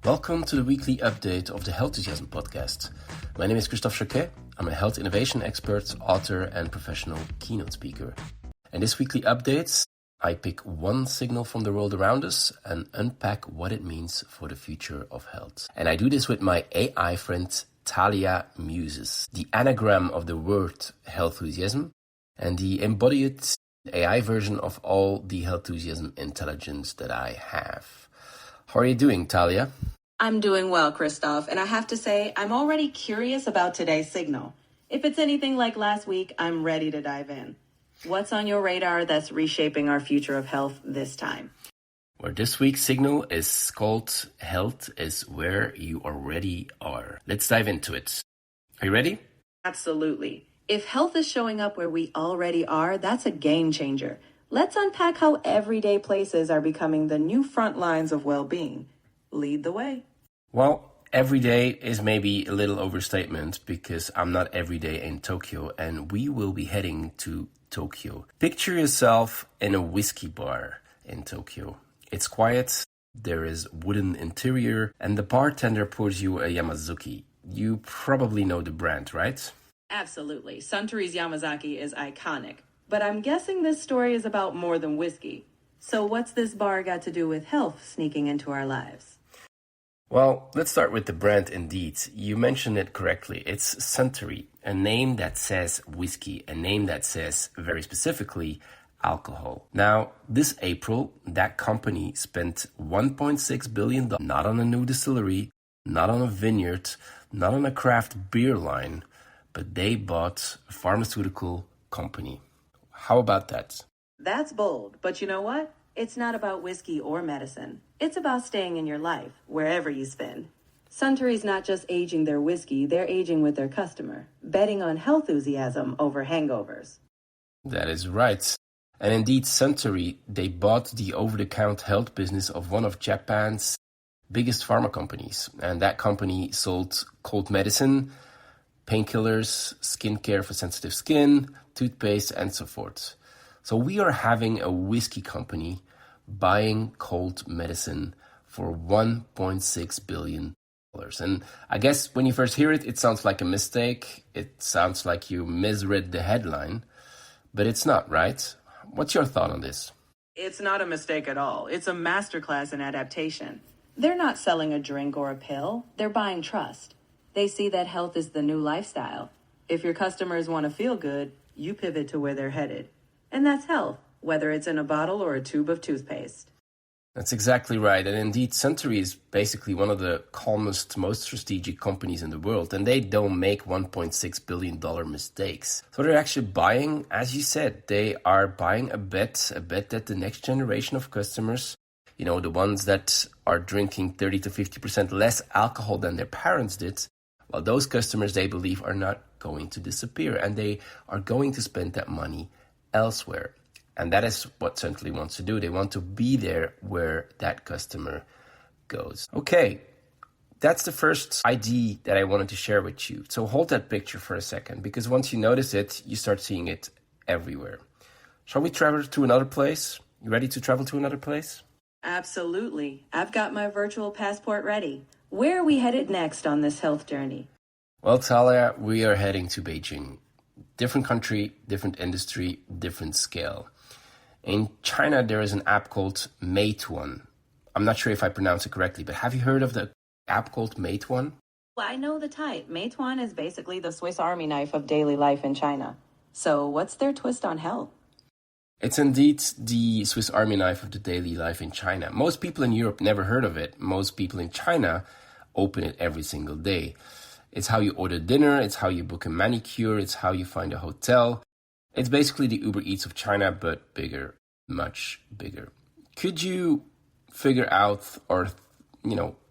Welcome to the weekly update of the Healthusiasm podcast. My name is Christophe Jauquet. I'm a health innovation expert, author, and professional keynote speaker. In this weekly update, I pick one signal from the world around us and unpack what it means for the future of health. And I do this with my AI friend, Thalia Muses, the anagram of the word Healthusiasm, and the embodied AI version of all the Healthusiasm intelligence that I have. How are you doing, Thalia? I'm doing well, Christophe, and I have to say, I'm already curious about today's signal. If it's anything like last week, I'm ready to dive in. What's on your radar that's reshaping our future of health this time? Well, this week's signal is called Health is Where You Already Are. Let's dive into it. Are you ready? Absolutely. If health is showing up where we already are, that's a game changer. Let's unpack how everyday places are becoming the new front lines of well-being. Lead the way. Well, every day is maybe a little overstatement because I'm not every day in Tokyo and we will be heading to Tokyo. Picture yourself in a whiskey bar in Tokyo. It's quiet, there is wooden interior, and the bartender pours you a Yamazuki. You probably know the brand, right? Absolutely. Suntory's Yamazaki is iconic. But I'm guessing this story is about more than whiskey. So what's this bar got to do with health sneaking into our lives? Well, let's start with the brand indeed. You mentioned it correctly. It's Suntory, a name that says whiskey, a name that says very specifically alcohol. Now, this April, that company spent $1.6 billion, not on a new distillery, not on a vineyard, not on a craft beer line, but they bought a pharmaceutical company. How about that? That's bold, but you know what? It's not about whiskey or medicine. It's about staying in your life, wherever you spend. Suntory's not just aging their whiskey, they're aging with their customer, betting on healthusiasm over hangovers. That is right. And indeed, Suntory, they bought the over-the-counter health business of one of Japan's biggest pharma companies. And that company sold cold medicine, painkillers, skincare for sensitive skin, toothpaste, and so forth. So we are having a whiskey company buying cold medicine for $1.6 billion. And I guess when you first hear it, it sounds like a mistake. It sounds like you misread the headline, but it's not, right? What's your thought on this? It's not a mistake at all. It's a masterclass in adaptation. They're not selling a drink or a pill. They're buying trust. They see that health is the new lifestyle. If your customers want to feel good, you pivot to where they're headed. And that's health, whether it's in a bottle or a tube of toothpaste. That's exactly right. And indeed, Suntory is basically one of the calmest, most strategic companies in the world. And they don't make $1.6 billion mistakes. So they're actually buying, as you said, they are buying a bet that the next generation of customers, you know, the ones that are drinking 30 to 50% less alcohol than their parents did, well, those customers, they believe, are not going to disappear. And they are going to spend that money elsewhere. And that is what Suntory wants to do. They want to be there where that customer goes. Okay, that's the first idea that I wanted to share with you. So hold that picture for a second, because once you notice it, you start seeing it everywhere. Shall we travel to another place? You ready to travel to another place? Absolutely. I've got my virtual passport ready. Where are we headed next on this health journey? Well, Thalia, we are heading to Beijing. Different country, different industry, different scale. In China, there is an app called Meituan. I'm not sure if I pronounce it correctly, but have you heard of the app called Meituan? Well, I know the type. Meituan is basically the Swiss Army knife of daily life in China. So what's their twist on health? It's indeed the Swiss Army knife of the daily life in China. Most people in Europe never heard of it. Most people in China open it every single day. It's how you order dinner, it's how you book a manicure, it's how you find a hotel. It's basically the Uber Eats of China, but bigger, much bigger. Could you figure out or,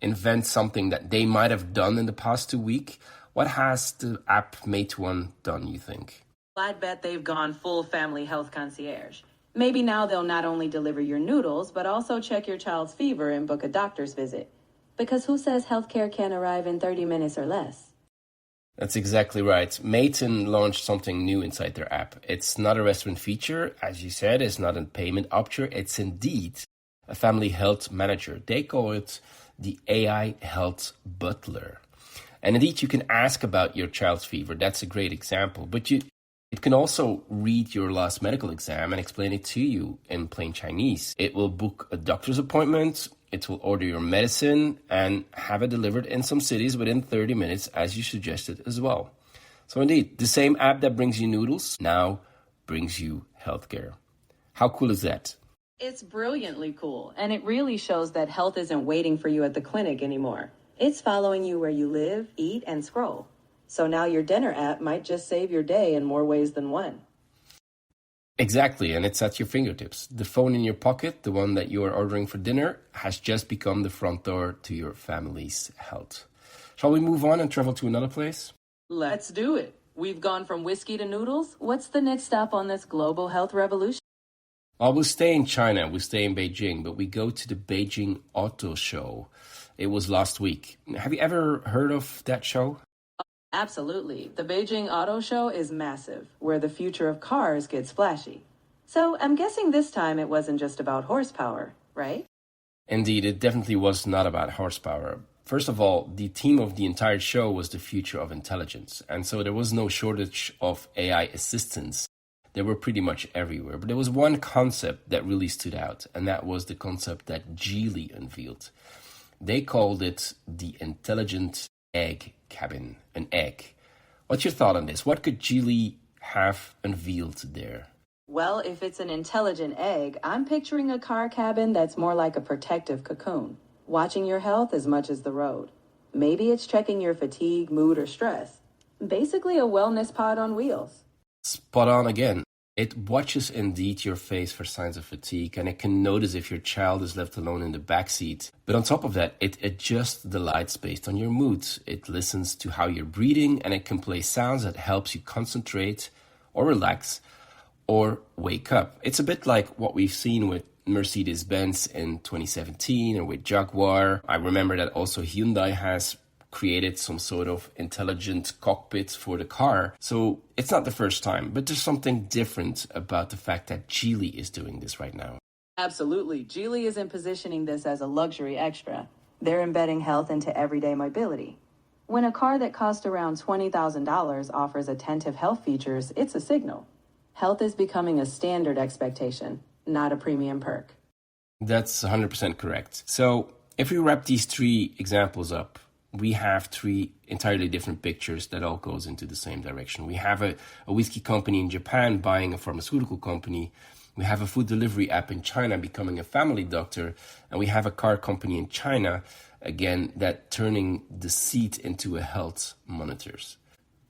invent something that they might have done in the past 2 weeks? What has the app Meituan done, you think? I'd bet they've gone full family health concierge. Maybe now they'll not only deliver your noodles, but also check your child's fever and book a doctor's visit. Because who says healthcare can arrive in 30 minutes or less? That's exactly right. Meituan launched something new inside their app. It's not a restaurant feature, as you said, it's not a payment option. It's indeed a family health manager. They call it the AI health butler. And indeed, you can ask about your child's fever. That's a great example. But it can also read your last medical exam and explain it to you in plain Chinese. It will book a doctor's appointment. It will order your medicine and have it delivered in some cities within 30 minutes, as you suggested as well. So indeed, the same app that brings you noodles now brings you healthcare. How cool is that? It's brilliantly cool, and it really shows that health isn't waiting for you at the clinic anymore. It's following you where you live, eat, and scroll. So now your dinner app might just save your day in more ways than one. Exactly, and it's at your fingertips. The phone in your pocket, the one that you are ordering for dinner, has just become the front door to your family's health. Shall we move on and travel to another place? Let's do it. We've gone from whiskey to noodles. What's the next stop on this global health revolution? Well, we'll stay in China, we'll stay in Beijing, but we go to the Beijing Auto Show. It was last week. Have you ever heard of that show? Absolutely. The Beijing Auto Show is massive, where the future of cars gets flashy. So I'm guessing this time it wasn't just about horsepower, right? Indeed, it definitely was not about horsepower. First of all, the theme of the entire show was the future of intelligence. And so there was no shortage of AI assistants. They were pretty much everywhere. But there was one concept that really stood out, and that was the concept that Geely unveiled. They called it the intelligent egg cabin, an egg. What's your thought on this? What could Geely have unveiled there? Well, if it's an intelligent egg, I'm picturing a car cabin that's more like a protective cocoon, watching your health as much as the road. Maybe it's checking your fatigue, mood, or stress. Basically a wellness pod on wheels. Spot on again. It watches indeed your face for signs of fatigue, and it can notice if your child is left alone in the backseat. But on top of that, it adjusts the lights based on your mood. It listens to how you're breathing, and it can play sounds that helps you concentrate or relax or wake up. It's a bit like what we've seen with Mercedes-Benz in 2017 or with Jaguar. I remember that also Hyundai has created some sort of intelligent cockpit for the car. So it's not the first time, but there's something different about the fact that Geely is doing this right now. Absolutely. Geely isn't positioning this as a luxury extra. They're embedding health into everyday mobility. When a car that costs around $20,000 offers attentive health features, it's a signal. Health is becoming a standard expectation, not a premium perk. That's 100% correct. So if we wrap these three examples up, we have three entirely different pictures that all goes into the same direction. We have a whiskey company in Japan buying a pharmaceutical company. We have a food delivery app in China becoming a family doctor. And we have a car company in China, again, that turning the seat into a health monitors.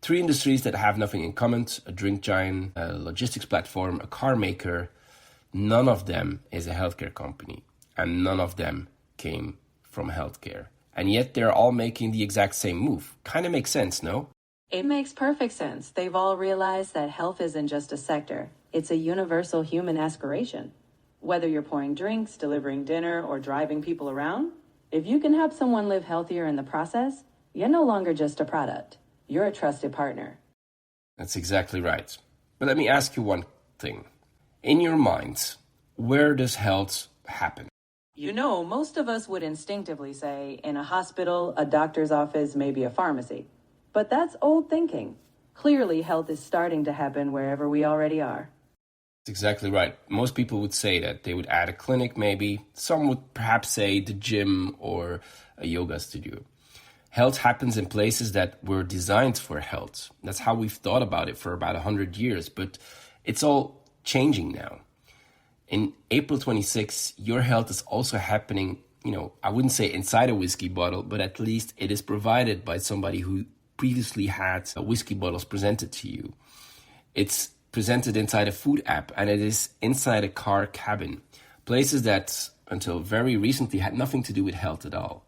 Three industries that have nothing in common: a drink giant, a logistics platform, a car maker. None of them is a healthcare company, and none of them came from healthcare. And yet they're all making the exact same move. Kind of makes sense, no? It makes perfect sense. They've all realized that health isn't just a sector. It's a universal human aspiration. Whether you're pouring drinks, delivering dinner, or driving people around, if you can help someone live healthier in the process, you're no longer just a product. You're a trusted partner. That's exactly right. But let me ask you one thing. In your mind, where does health happen? You know, most of us would instinctively say in a hospital, a doctor's office, maybe a pharmacy. But that's old thinking. Clearly, health is starting to happen wherever we already are. That's exactly right. Most people would say that. They would add a clinic maybe. Some would perhaps say the gym or a yoga studio. Health happens in places that were designed for health. That's how we've thought about it for about 100 years. But it's all changing now. In April 26, your health is also happening, I wouldn't say inside a whiskey bottle, but at least it is provided by somebody who previously had whiskey bottles presented to you. It's presented inside a food app, and it is inside a car cabin. Places that until very recently had nothing to do with health at all.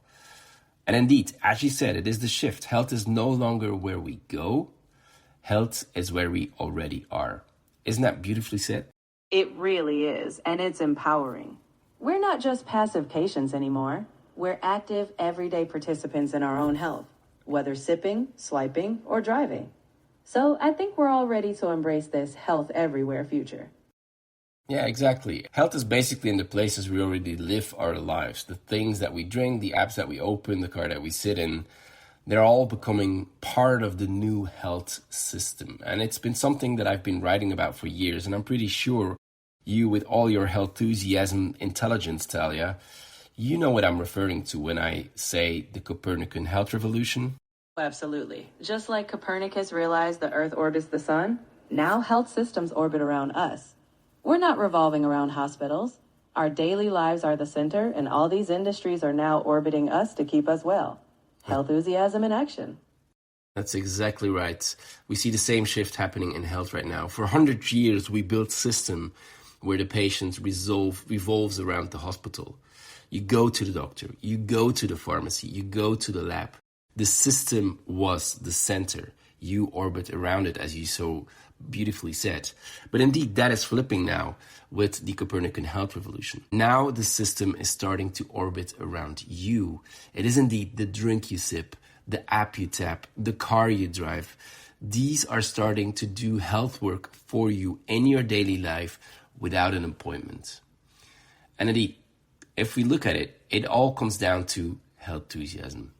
And indeed, as you said, it is the shift. Health is no longer where we go. Health is where we already are. Isn't that beautifully said? It really is, and it's empowering. We're not just passive patients anymore. We're active, everyday participants in our own health, whether sipping, swiping, or driving. So I think we're all ready to embrace this health everywhere future. Yeah, exactly. Health is basically in the places we already live our lives. The things that we drink, the apps that we open, the car that we sit in, they're all becoming part of the new health system. And it's been something that I've been writing about for years. And I'm pretty sure you, with all your Healthusiasm intelligence, Thalia, you know what I'm referring to when I say the Copernican health revolution. Absolutely. Just like Copernicus realized the Earth orbits the sun, now health systems orbit around us. We're not revolving around hospitals. Our daily lives are the center, and all these industries are now orbiting us to keep us well. Healthusiasm in action. That's exactly right. We see the same shift happening in health right now. For 100 years, we built a system where the patient revolves around the hospital. You go to the doctor, you go to the pharmacy, you go to the lab. The system was the center. You orbit around it, as you so beautifully said. But indeed, that is flipping now with the Copernican health revolution. Now the system is starting to orbit around you. It is indeed the drink you sip, the app you tap, the car you drive. These are starting to do health work for you in your daily life without an appointment. And indeed, if we look at it, it all comes down to healthusiasm.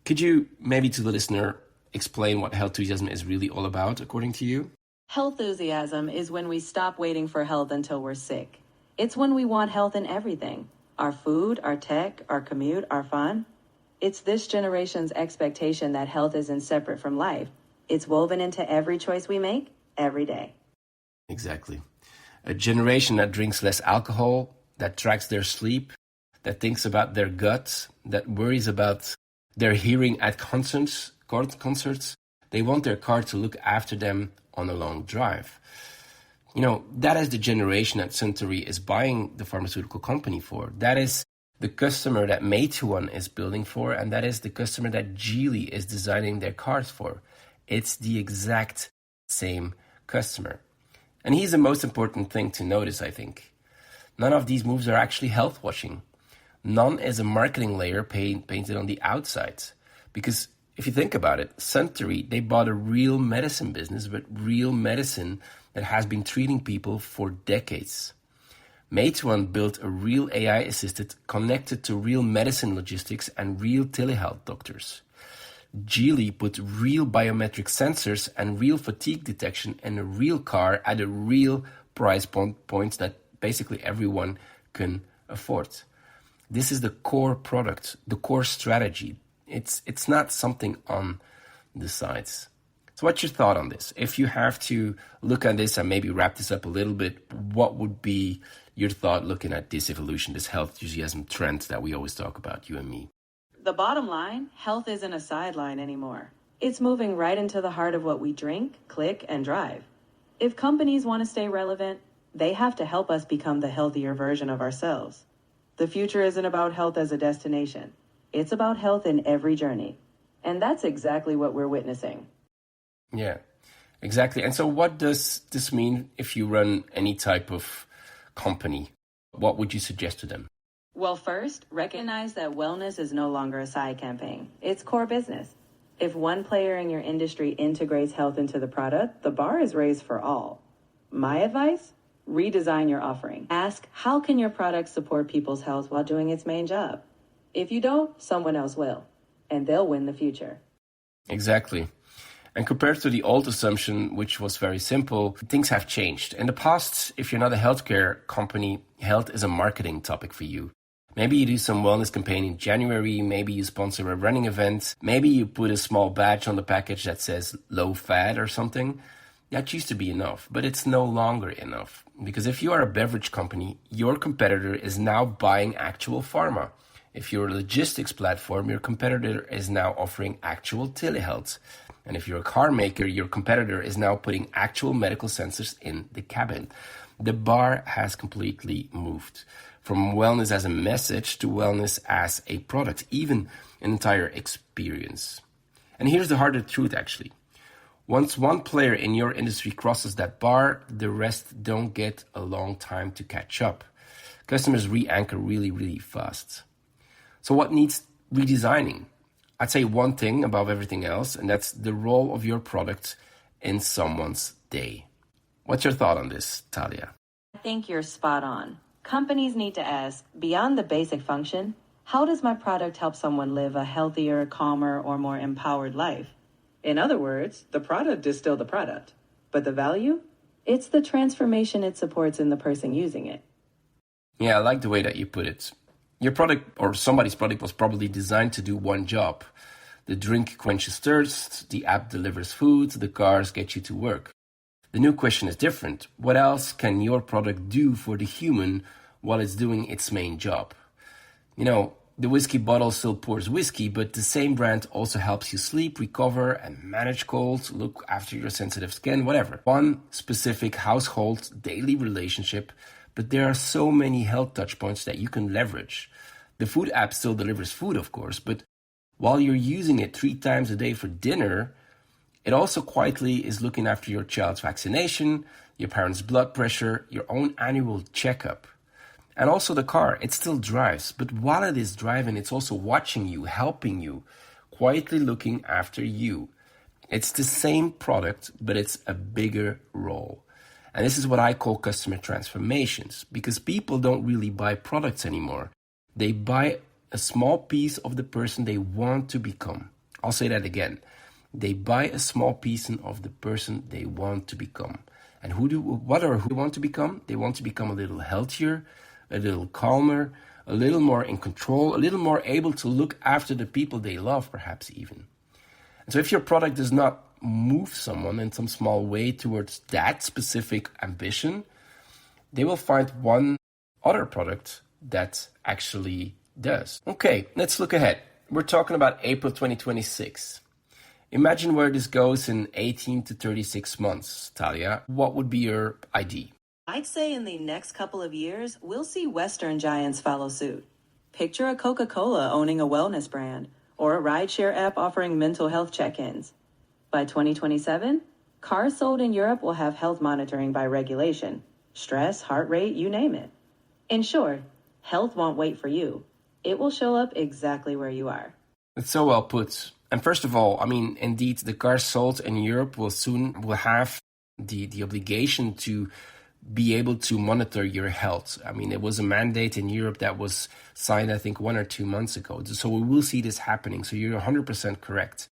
Could you, maybe to the listener, explain what healthusiasm is really all about, according to you? Healthusiasm is when we stop waiting for health until we're sick. It's when we want health in everything. Our food, our tech, our commute, our fun. It's this generation's expectation that health isn't separate from life. It's woven into every choice we make, every day. Exactly. A generation that drinks less alcohol, that tracks their sleep, that thinks about their gut, that worries about their hearing at concerts. They want their car to look after them on a long drive. You know, that is the generation that Suntory is buying the pharmaceutical company for. That is the customer that Meituan is building for, and that is the customer that Geely is designing their cars for. It's the exact same customer. And here's the most important thing to notice, I think. None of these moves are actually health washing. None is a marketing layer painted on the outside. Because if you think about it, Suntory, they bought a real medicine business, but real medicine that has been treating people for decades. Meituan built a real AI assistant connected to real medicine logistics and real telehealth doctors. Geely put real biometric sensors and real fatigue detection in a real car at a real price point that basically everyone can afford. This is the core product, the core strategy. It's not something on the sides. So what's your thought on this? If you have to look at this and maybe wrap this up a little bit, what would be your thought looking at this evolution, this healthusiasm trend that we always talk about, you and me? The bottom line, health isn't a sideline anymore. It's moving right into the heart of what we drink, click, and drive. If companies want to stay relevant, they have to help us become the healthier version of ourselves. The future isn't about health as a destination. It's about health in every journey. And that's exactly what we're witnessing. Yeah, exactly. And so what does this mean if you run any type of company? What would you suggest to them? Well, first, recognize that wellness is no longer a side campaign. It's core business. If one player in your industry integrates health into the product, the bar is raised for all. My advice? Redesign your offering. Ask, how can your product support people's health while doing its main job? If you don't, someone else will, and they'll win the future. Exactly. And compared to the old assumption, which was very simple, things have changed. In the past, if you're not a healthcare company, health is a marketing topic for you. Maybe you do some wellness campaign in January, maybe you sponsor a running event, maybe you put a small badge on the package that says low fat or something. That used to be enough, but it's no longer enough. Because if you are a beverage company, your competitor is now buying actual pharma. If you're a logistics platform, your competitor is now offering actual telehealth. And if you're a car maker, your competitor is now putting actual medical sensors in the cabin. The bar has completely moved from wellness as a message to wellness as a product, even an entire experience. And here's the harder truth, actually. Once one player in your industry crosses that bar, the rest don't get a long time to catch up. Customers re-anchor really, really fast. So what needs redesigning? I'd say one thing above everything else, and that's the role of your product in someone's day. What's your thought on this, Thalia? I think you're spot on. Companies need to ask, beyond the basic function, how does my product help someone live a healthier, calmer, or more empowered life? In other words, the product is still the product, but the value? It's the transformation it supports in the person using it. Yeah, I like the way that you put it. Your product or somebody's product was probably designed to do one job. The drink quenches thirst, the app delivers food, the cars get you to work. The new question is different. What else can your product do for the human while it's doing its main job? You know, the whiskey bottle still pours whiskey, but the same brand also helps you sleep, recover, and manage colds, look after your sensitive skin, whatever. One specific household daily relationship, but there are so many health touchpoints that you can leverage. The food app still delivers food, of course, but while you're using it 3 times a day for dinner, it also quietly is looking after your child's vaccination, your parents' blood pressure, your own annual checkup. And also the car, it still drives, but while it is driving, it's also watching you, helping you, quietly looking after you. It's the same product, but it's a bigger role. And this is what I call customer transformations, because people don't really buy products anymore. They buy a small piece of the person they want to become. I'll say that again. They buy a small piece of the person they want to become. And who do they want to become? They want to become a little healthier, a little calmer, a little more in control, a little more able to look after the people they love, perhaps even. And so if your product does not move someone in some small way towards that specific ambition, they will find one other product that actually does. Okay, let's look ahead. We're talking about April 2026. Imagine where this goes in 18 to 36 months, Thalia. What would be your ID? I'd say in the next couple of years, we'll see Western giants follow suit. Picture a Coca-Cola owning a wellness brand, or a rideshare app offering mental health check-ins. By 2027, cars sold in Europe will have health monitoring by regulation. Stress, heart rate, you name it. In short, health won't wait for you. It will show up exactly where you are. It's so well put. And first of all, I mean, indeed, the cars sold in Europe will have the obligation to be able to monitor your health. I mean, it was a mandate in Europe that was signed, I think, 1 or 2 months ago. So we will see this happening. So you're 100% correct.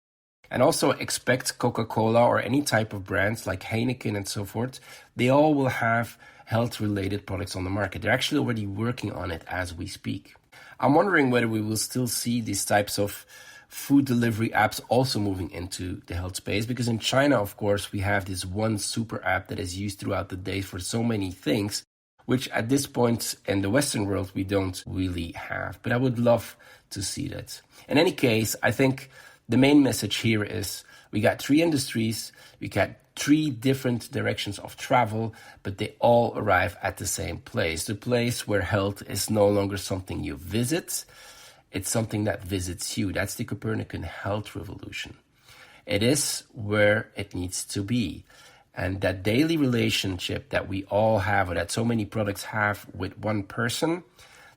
And also expect Coca-Cola or any type of brands like Heineken and so forth. They all will have health-related products on the market. They're actually already working on it as we speak. I'm wondering whether we will still see these types of food delivery apps also moving into the health space, because in China, of course, we have this one super app that is used throughout the day for so many things, which at this point in the Western world, we don't really have. But I would love to see that. In any case, I think the main message here is we got 3 industries, we got 3 different directions of travel, but they all arrive at the same place. The place where health is no longer something you visit, it's something that visits you. That's the Copernican health revolution. It is where it needs to be. And that daily relationship that we all have, or that so many products have with one person,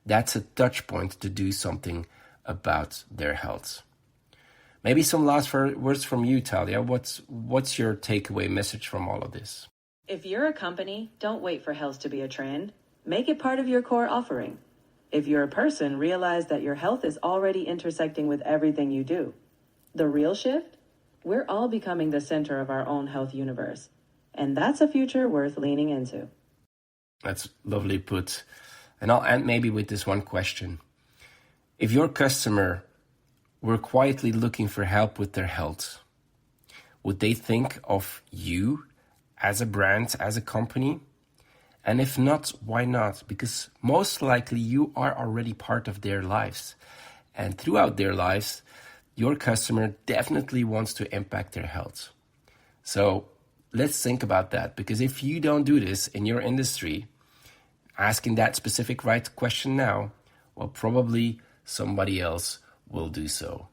that's a touch point to do something about their health. Maybe some last words from you, Thalia. What's your takeaway message from all of this? If you're a company, don't wait for health to be a trend. Make it part of your core offering. If you're a person, realize that your health is already intersecting with everything you do. The real shift? We're all becoming the center of our own health universe. And that's a future worth leaning into. That's lovely put. And I'll end maybe with this one question. If your customer were quietly looking for help with their health, would they think of you as a brand, as a company? And if not, why not? Because most likely you are already part of their lives. And throughout their lives, your customer definitely wants to impact their health. So let's think about that. Because if you don't do this in your industry, asking that specific right question now, well, probably somebody else will do so.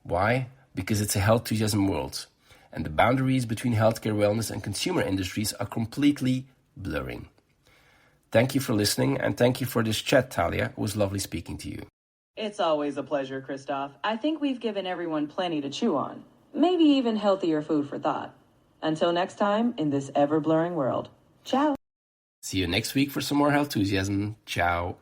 Why? Because it's a healthusiasm world. And the boundaries between healthcare, wellness, and consumer industries are completely blurring. Thank you for listening, and thank you for this chat, Thalia. It was lovely speaking to you. It's always a pleasure, Christophe. I think we've given everyone plenty to chew on. Maybe even healthier food for thought. Until next time, in this ever-blurring world. Ciao. See you next week for some more Healthusiasm. Ciao.